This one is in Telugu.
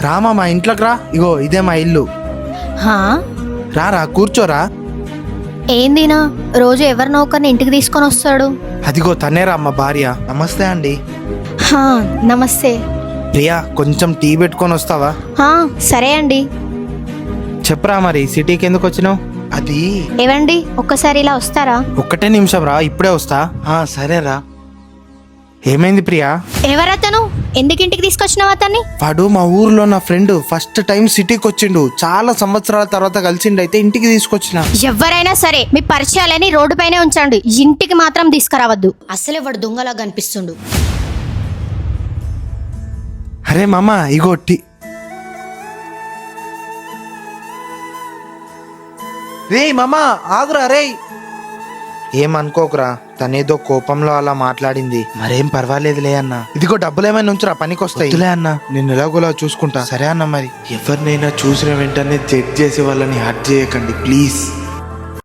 రామా మా ఇంట్లోకి రా. ఇగో ఇదే మా ఇల్లు. హా రారా కూర్చోరా. ఏందినా రోజు ఎవరినో ఒకరిని ఇంటికి తీసుకొని వస్తాడు? అదిగో తనేరా మా భార్య. నమస్తే అండి. హా నమస్తే. ప్రియా కొంచెం టీ పెట్టుకొని వస్తావా? హా సరే అండి. చెప్పరా మరి సిటీకి ఎందుకు వచ్చినావు? అది ఏవండి ఒక్కసారి ఇలా వస్తారా? ఒక్కటే నిమిషం రా, ఇప్పుడే వస్తా. సరేరా. ఏమైంది ప్రియా? ఎవరతను? ఎందుకు ఇంటికి తీసుకొచ్చినావు అతన్ని? వాడు మా ఊర్లో నా ఫ్రెండ్. ఫస్ట్ టైం సిటీకి వచ్చిండు. చాలా సంవత్సరాల తర్వాత కలిసిండు. అయితే ఇంటికి తీసుకొచ్చిన. ఎవరైనా సరే మీ పరిచయాలని రోడ్డు పైనే ఉంచండి, ఇంటికి మాత్రం తీసుకురావద్దు. అసలే వాడు దొంగలా కనిపిస్తుండు. అరే మామ ఇగో టీ. రే మామ ఆగురా రే. ఏమనుకోకురా, తనేదో కోపంలో అలా మాట్లాడింది. మరేం పర్వాలేదులే అన్న. ఇదిగో డబ్బులు ఏమైనా ఉంచురా, పనికి వస్తాయి. అన్న నేను ఎలాగోలా చూసుకుంటా. సరే అన్న మరి. ఎవరినైనా చూసిన వెంటనే జడ్జ్ చేసే వాళ్ళని హర్ట్ చేయకండి ప్లీజ్.